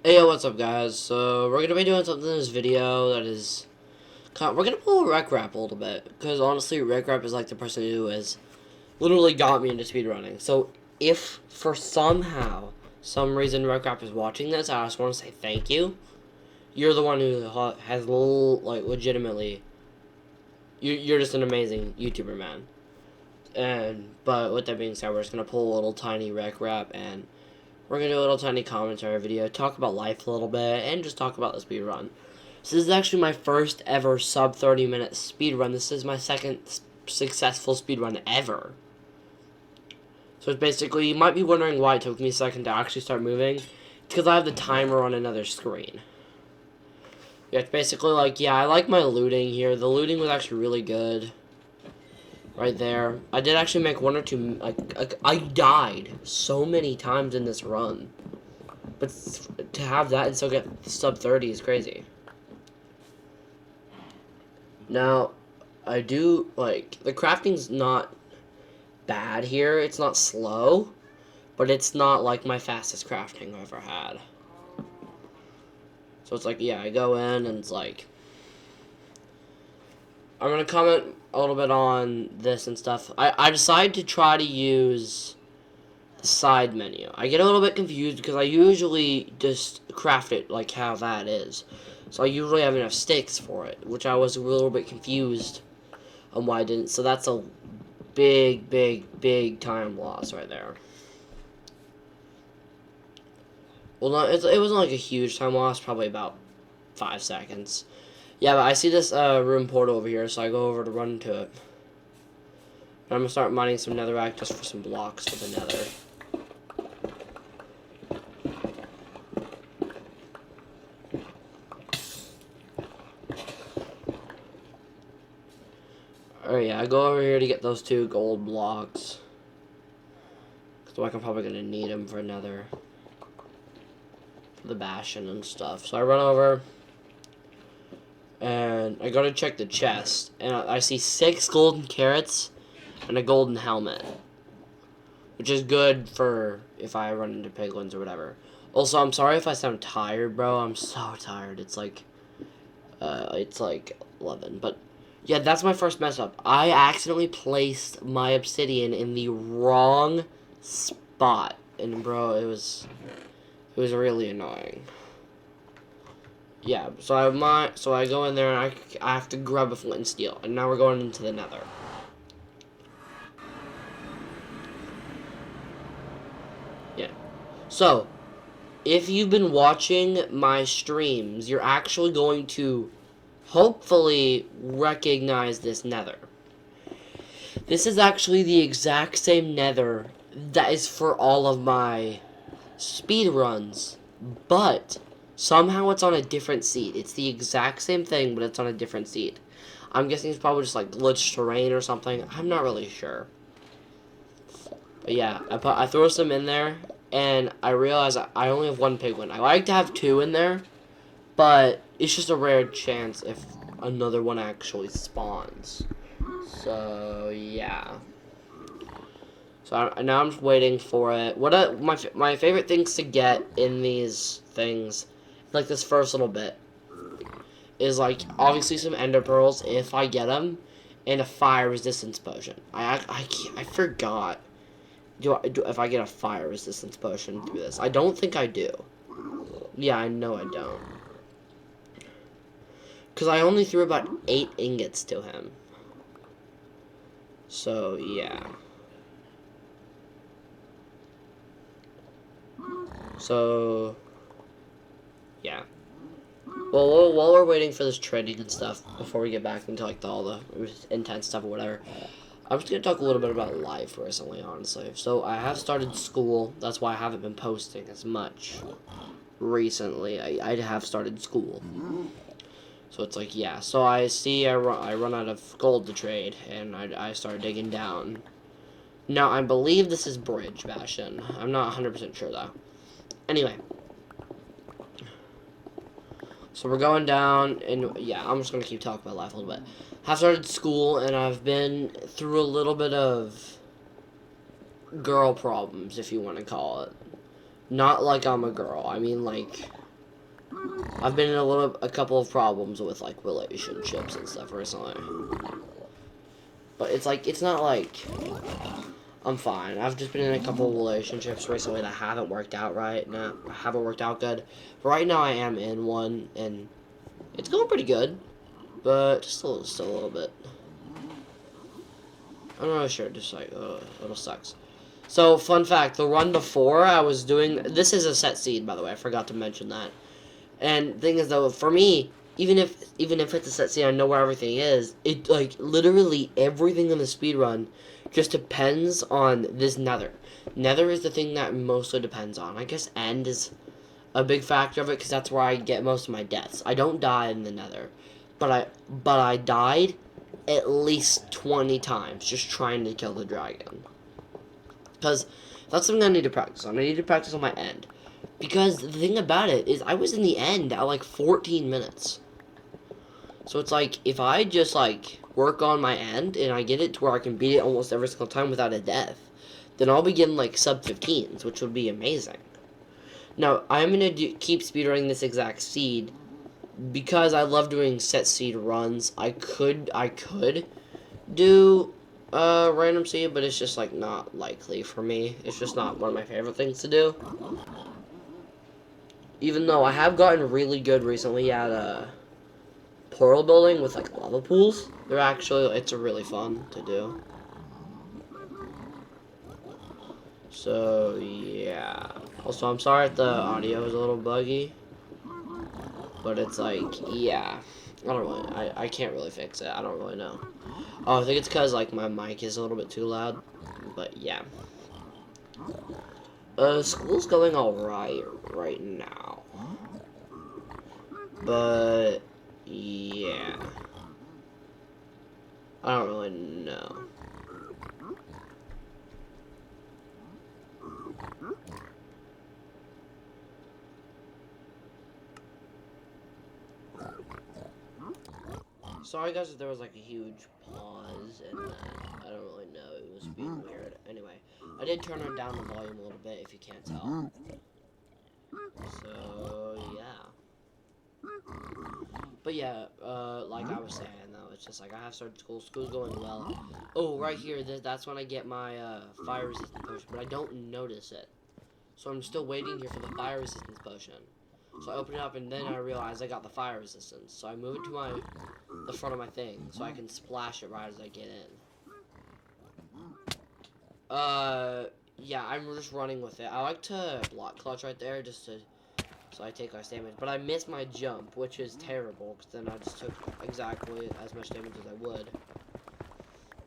Hey, yo, what's up, guys? So, we're gonna be doing something in this video that is... We're gonna pull REKRAP a little bit, because honestly, REKRAP is like the person who has literally got me into speedrunning. So, if for somehow, some reason REKRAP is watching this, I just want to say thank you. You're the one who has, like, legitimately... You're just an amazing YouTuber, man. But with that being said, we're just gonna pull a little tiny REKRAP, and we're going to do a little tiny commentary video, talk about life a little bit, and just talk about the speed run. So this is actually my first ever sub 30-minute speed run. This is my second successful speed run ever. So it's basically, you might be wondering why it took me a second to actually start moving. It's because I have the timer on another screen. Yeah, it's basically like, yeah, I like my looting here. The looting was actually really good. Right there. I did actually make one or two, like I died so many times in this run. But to have that and still get sub 30 is crazy. Now, I do, like, the crafting's not bad here. It's not slow, but it's not, like, my fastest crafting I've ever had. So it's like, yeah, I go in and it's like... I'm going to comment a little bit on this and stuff. I decided to try to use the side menu. I get a little bit confused because I usually just craft it like how that is. So I usually have enough sticks for it, which I was a little bit confused on why I didn't. So that's a big time loss right there. Well, no, it wasn't like a huge time loss, probably about 5 seconds. Yeah, but I see this room portal over here, so I go over to run to it. And I'm going to start mining some netherrack just for some blocks for the nether. Oh yeah, I go over here to get those 2 gold blocks. So I'm probably going to need them for nether. For the bastion and stuff. So I run over. And I go to check the chest, and I see 6 golden carrots and a golden helmet, which is good for if I run into piglins or whatever. Also, I'm sorry if I sound tired, bro. I'm so tired. It's like 11. But yeah, that's my first mess up. I accidentally placed my obsidian in the wrong spot, and bro, it was really annoying. Yeah, so I go in there and I have to grab a flint and steel, and now we're going into the nether. Yeah. So, if you've been watching my streams, you're actually going to hopefully recognize this nether. This is actually the exact same nether that is for all of my speed runs, but somehow it's on a different seed. It's the exact same thing, but it's on a different seed. I'm guessing it's probably just like glitched terrain or something. I'm not really sure. But yeah, I throw some in there, and I realize I only have 1 piglin. I like to have 2 in there, but it's just a rare chance if another one actually spawns. So yeah. So now I'm just waiting for it. My favorite things to get in these things, like this first little bit, is like obviously some ender pearls if I get them, and a fire resistance potion. I forgot. If I get a fire resistance potion through this? I don't think I do. Yeah, I know I don't. Because I only threw about 8 ingots to him. So yeah. So, yeah. Well, while we're waiting for this trading and stuff, before we get back into like all the intense stuff or whatever, I'm just gonna talk a little bit about life recently, honestly. So I have started school. That's why I haven't been posting as much recently. I have started school. So it's like, yeah. So I see I run out of gold to trade, and I start digging down. Now I believe this is bridge bastion. I'm not 100% sure though. Anyway, so we're going down, and yeah, I'm just going to keep talking about life a little bit. I've started school, and I've been through a little bit of girl problems, if you want to call it. Not like I'm a girl, I mean like I've been in a couple of problems with like relationships and stuff recently. But it's like, it's not like I'm fine. I've just been in a couple of relationships recently that haven't worked out right. No, haven't worked out good. But right now I am in one, and it's going pretty good. But just still a little bit. I'm not really sure. Just like, a little sucks. So, fun fact, the run before I was doing, this is a set seed, by the way, I forgot to mention that. And thing is, though, for me, even if it's a set seed, I know where everything is, it, like, literally everything in the speed run just depends on this nether. Nether is the thing that mostly depends on. I guess end is a big factor of it, because that's where I get most of my deaths. I don't die in the nether, but I died at least 20 times just trying to kill the dragon. Because that's something I need to practice on. I need to practice on my end. Because the thing about it is I was in the end at like 14 minutes. So it's like, if I just like work on my end and I get it to where I can beat it almost every single time without a death, then I'll be getting like sub 15s, which would be amazing. Now, I'm going to keep speedrunning this exact seed because I love doing set seed runs. I could do random seed, but it's just like not likely for me. It's just not one of my favorite things to do. Even though I have gotten really good recently at portal building with like lava pools. They're actually, it's really fun to do. So yeah. Also, I'm sorry if the audio is a little buggy, but it's like, yeah. I don't really, I can't really fix it. I don't really know. Oh, I think it's because like my mic is a little bit too loud. But yeah. School's going alright right now. But yeah. I don't really know. Sorry guys if there was like a huge pause and I don't really know, it was being weird. Anyway, I did turn down the volume a little bit if you can't tell. So yeah. But yeah, like I was saying though, it's just like I have started school. School's going well. Oh, right here, that's when I get my fire resistance potion, but I don't notice it. So I'm still waiting here for the fire resistance potion. So I open it up and then I realize I got the fire resistance. So I move it to the front of my thing so I can splash it right as I get in. Yeah, I'm just running with it. I like to block clutch right there just to, so I take less damage. But I missed my jump, which is terrible, because then I just took exactly as much damage as I would.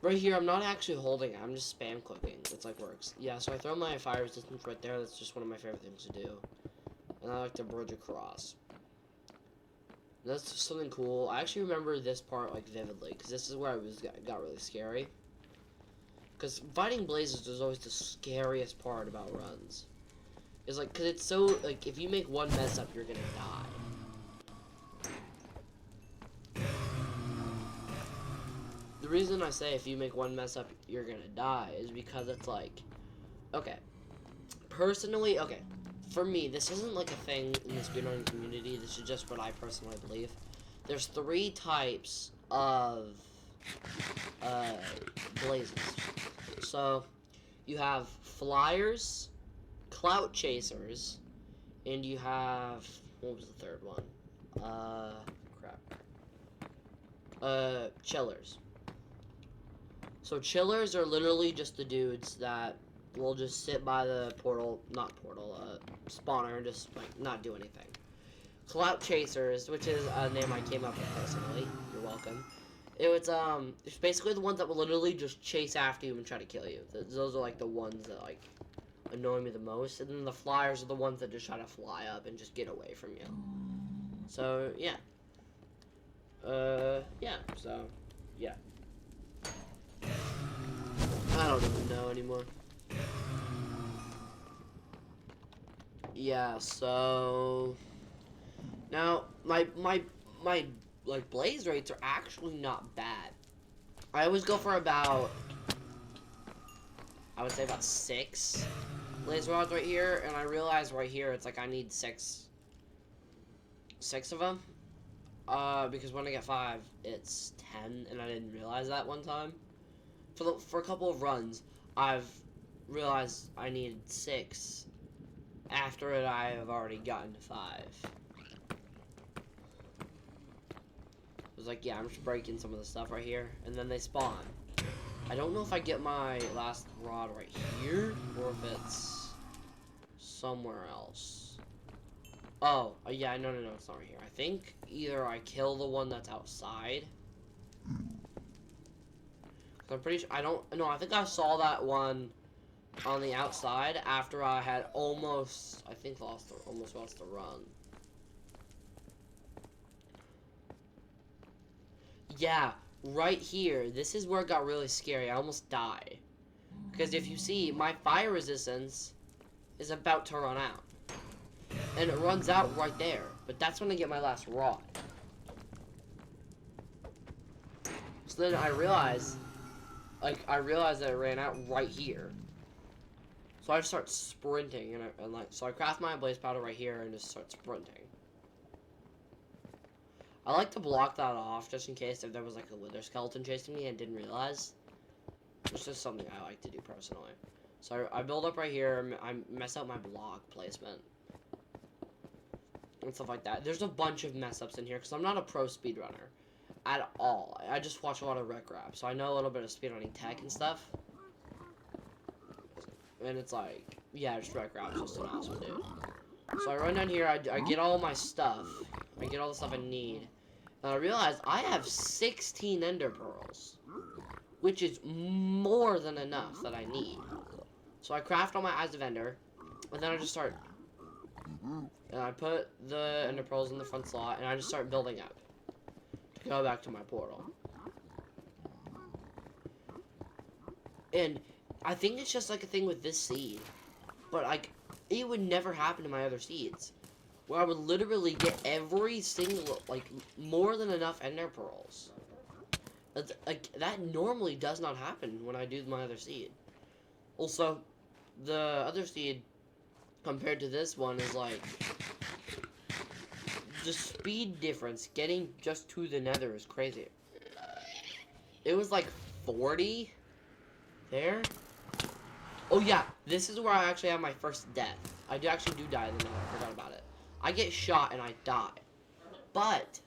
Right here, I'm not actually holding it. I'm just spam clicking. It's like works. Yeah, so I throw my fire resistance right there. That's just one of my favorite things to do. And I like to bridge across. That's something cool. I actually remember this part like vividly, because this is where I got really scary. Because fighting blazes is always the scariest part about runs. It's like, because it's so, like, if you make one mess up, you're gonna die. The reason I say if you make one mess up, you're gonna die is because it's like, okay, personally, okay, for me, this isn't like a thing in the speedrunning community, this is just what I personally believe. There's 3 types of blazes. So, you have flyers, clout chasers, and you have, what was the third one? Chillers. So chillers are literally just the dudes that will just sit by the spawner and just like not do anything. Clout chasers, which is a name I came up with personally. You're welcome. It's basically the ones that will literally just chase after you and try to kill you. Those are like the ones that like annoy me the most, and then the flyers are the ones that just try to fly up and just get away from you. So yeah. Yeah. So yeah. I don't even know anymore. Yeah. So now my like blaze rates are actually not bad. I always go for about, I would say about 6 blaze rods right here, and I realize right here it's like I need 6. 6 of them. Because when I get 5, it's 10, and I didn't realize that one time. For a couple of runs, I've realized I needed 6 after it I have already gotten to 5. It was like, yeah, I'm just breaking some of the stuff right here, and then they spawn. I don't know if I get my last rod right here, or if it's somewhere else. Oh, yeah, no, it's not right here. I think either I kill the one that's outside. I'm pretty sure, I think I saw that one on the outside after I had almost lost the run. Yeah, right here, this is where it got really scary. I almost die. Because if you see, my fire resistance is about to run out. And it runs out right there. But that's when I get my last rod. So then I realized that it ran out right here. So I just start sprinting, so I craft my blaze powder right here and just start sprinting. I like to block that off just in case if there was like a wither skeleton chasing me and didn't realize. It's just something I like to do personally. So I build up right here, I mess up my block placement. And stuff like that. There's a bunch of mess ups in here because I'm not a pro speedrunner at all. I just watch a lot of REKRAP, so I know a little bit of speedrunning tech and stuff. And it's like, yeah, just REKRAP's just an awesome dude. So I run down here, I get all my stuff. I get all the stuff I need. And I realize I have 16 ender pearls, which is more than enough that I need. So I craft all my eyes of ender, and then I just start. And I put the ender pearls in the front slot, and I just start building up to go back to my portal. And I think it's just like a thing with this seed, but like it would never happen to my other seeds, where I would literally get every single, like, more than enough ender pearls. Like that normally does not happen when I do my other seed. Also, the other seed compared to this one is like the speed difference getting just to the nether is crazy. It was like 40 there. Oh yeah, this is where I actually have my first death. I actually do die in the nether. I forgot about it. I get shot and I die. But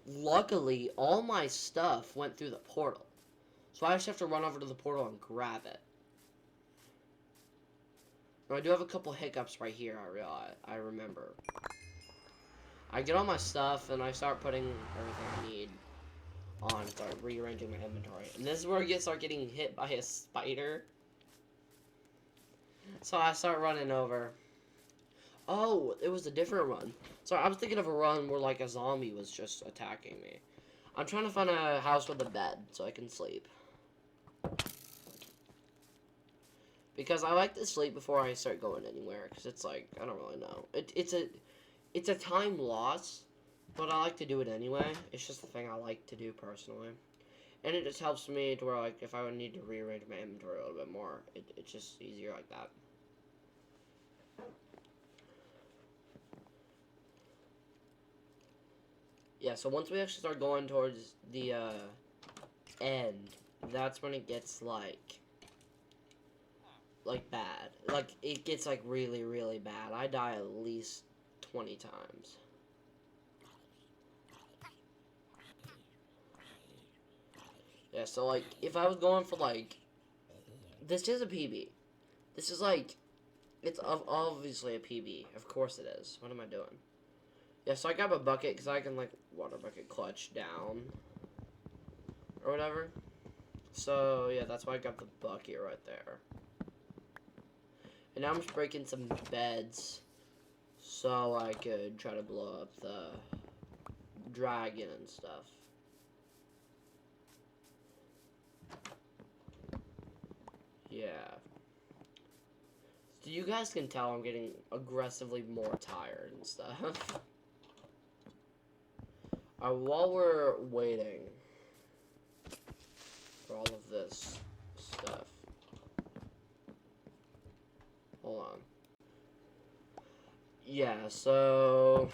luckily, all my stuff went through the portal. So I just have to run over to the portal and grab it. Now, I do have a couple hiccups right here, I remember. I get all my stuff and I start putting everything I need on, start rearranging my inventory. And this is where I start getting hit by a spider. So I start running over. Oh, it was a different run. Sorry, I was thinking of a run where like a zombie was just attacking me. I'm trying to find a house with a bed so I can sleep. Because I like to sleep before I start going anywhere, because it's like, I don't really know. It's a time loss, but I like to do it anyway. It's just the thing I like to do personally. And it just helps me to where, like, if I would need to rearrange my inventory a little bit more, it's just easier like that. Yeah, so once we actually start going towards the end, that's when it gets like bad. Like, it gets like really, really bad. I die at least 20 times. Yeah, so like, if I was going for like, this is a PB. This is like, it's obviously a PB. Of course it is. What am I doing? Yeah, so I grab a bucket because I can like water bucket clutch down or whatever. So yeah, that's why I got the bucket right there. And now I'm just breaking some beds so I could try to blow up the dragon and stuff. Yeah. So you guys can tell I'm getting aggressively more tired and stuff. While we're waiting for all of this stuff. Hold on. Yeah, so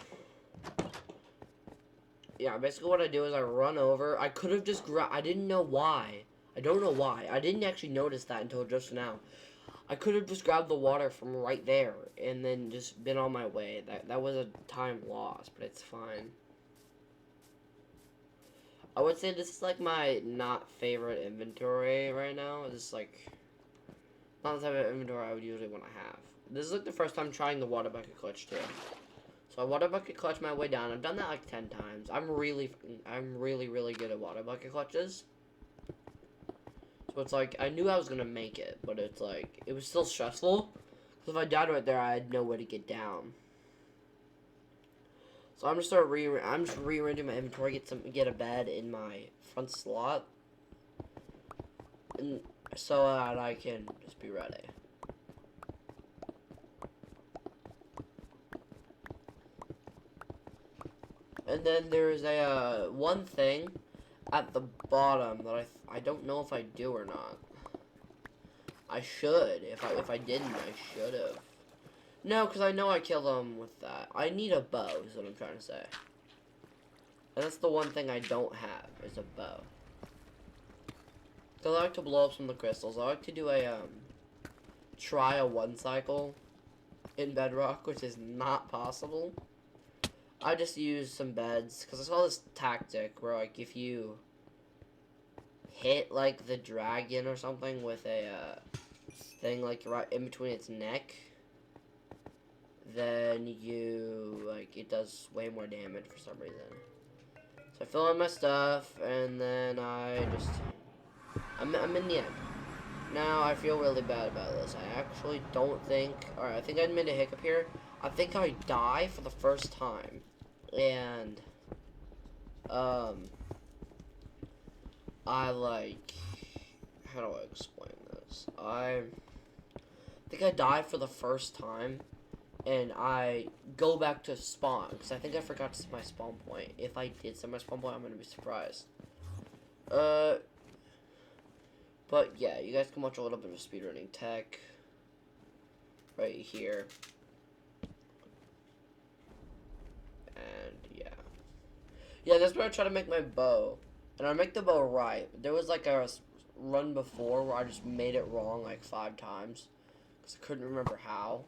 yeah, basically what I do is I run over. I could have just I didn't know why. I don't know why. I didn't actually notice that until just now. I could have just grabbed the water from right there and then just been on my way. That was a time loss, but it's fine. I would say this is like my not favorite inventory right now. It's like not the type of inventory I would usually want to have. This is like the first time trying the water bucket clutch too. So I water bucket clutch my way down. I've done that like 10 times. I'm really good at water bucket clutches. So it's like, I knew I was gonna make it, but it's like, it was still stressful. Because if I died right there, I had no way to get down. So I'm just rearranging my inventory, get a bed in my front slot, and so that I can just be ready. And then there's a one thing at the bottom that I don't know if I do or not. I should. If I didn't, I should have. No, because I know I killed them with that. I need a bow, is what I'm trying to say. And that's the one thing I don't have, is a bow. So I like to blow up some of the crystals. I like to do a, try a 1 cycle in Bedrock, which is not possible. I just use some beds, because I saw this tactic where, like, if you hit, like, the dragon or something with a, thing, like, right in between its neck, then you, like, it does way more damage for some reason. So I fill in my stuff, and then I just, I'm in the end. Now, I feel really bad about this. I actually don't think, alright, I think I made a hiccup here. I think I die for the first time, and, I, like, how do I explain this? I think I die for the first time, and I go back to spawn, because I think I forgot to set my spawn point. If I did set my spawn point, I'm going to be surprised. But yeah, you guys can watch a little bit of speedrunning tech right here. And yeah. Yeah, that's where I try to make my bow. And I make the bow right. There was like a run before where I just made it wrong like 5 times, because I couldn't remember how.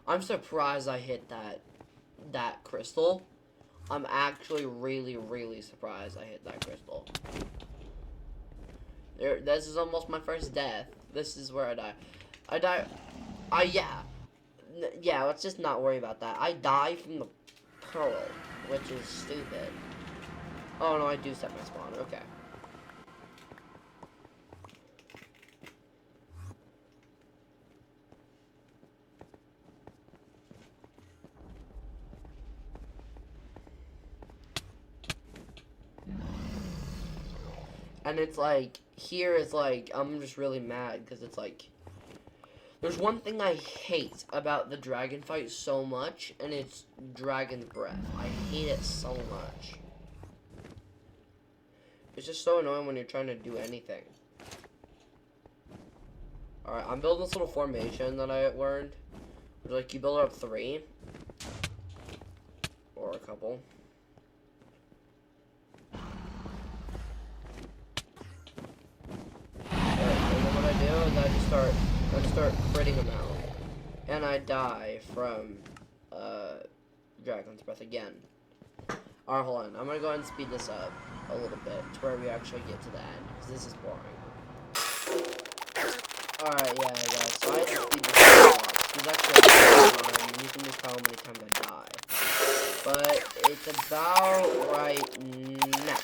I'm surprised I hit that crystal. I'm actually really surprised I hit that crystal. This is almost my first death. This is where I die. Yeah, let's just not worry about that. I die from the pearl, which is stupid. Oh no, I do set my spawn. Okay. And it's like, here it's like, I'm just really mad, because it's like, there's one thing I hate about the dragon fight so much, and it's dragon's breath. I hate it so much. It's just so annoying when you're trying to do anything. Alright, I'm building this little formation that I learned. Like, you build up 3. Or a couple. I just start critting them out, and I die from dragon's breath again. Alright, hold on. I'm gonna go ahead and speed this up a little bit to where we actually get to the end, because this is boring. Alright, yeah, guys. So I had to speed this up a lot. There's actually a lot of time, and you can just tell how many times I die. But it's about right now.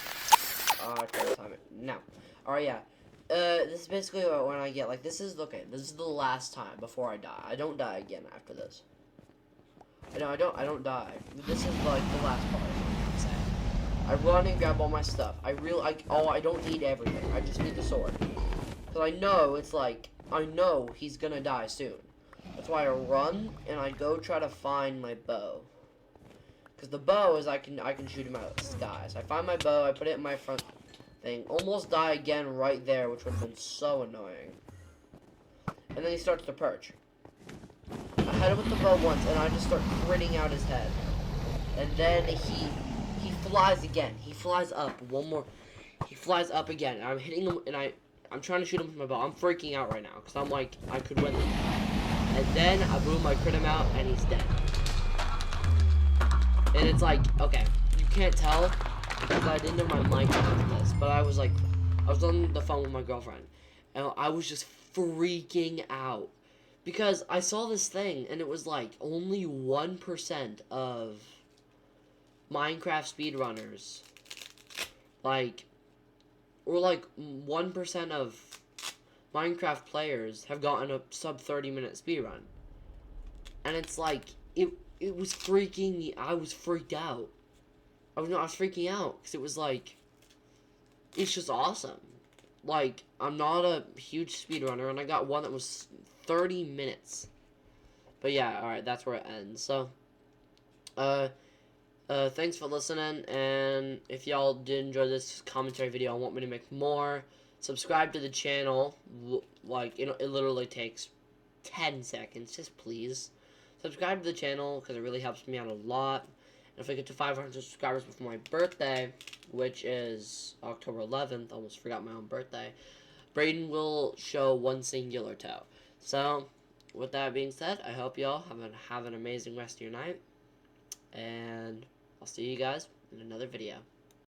Okay, time it now. Alright, yeah. This is basically when I get, like, this is the last time before I die. I don't die again after this. I don't die. This is, like, the last part, I'm saying. I run and grab all my stuff. I don't need everything. I just need the sword. Because I know, it's like, I know he's gonna die soon. That's why I run, and I go try to find my bow. Because the bow is, I can shoot him out of the sky. So I find my bow, I put it in my front thing, almost die again right there, which would have been so annoying. And then he starts to perch. I hit him with the bow once, and I just start critting out his head. And then he flies again. He flies up one more. He flies up again, and I'm hitting him, and I'm trying to shoot him with my bow. I'm freaking out right now, because I'm like, I could win this. And then, I crit him out, and he's dead. And it's like, okay, you can't tell, because I didn't have my mic on for this, but I was on the phone with my girlfriend, and I was just freaking out. Because I saw this thing, and it was like, only 1% of Minecraft speedrunners, or 1% of Minecraft players have gotten a sub 30-minute speedrun. And it's like, it was freaking me. I was freaked out. I was freaking out because it was like, it's just awesome. Like, I'm not a huge speedrunner, and I got one that was 30 minutes. But yeah, alright, that's where it ends. So, thanks for listening, and if y'all did enjoy this commentary video and want me to make more, subscribe to the channel. Like, it literally takes 10 seconds, just please. Subscribe to the channel, because it really helps me out a lot. And if I get to 500 subscribers before my birthday, which is October 11th, almost forgot my own birthday, Braden will show one singular toe. So, with that being said, I hope y'all have an amazing rest of your night. And I'll see you guys in another video.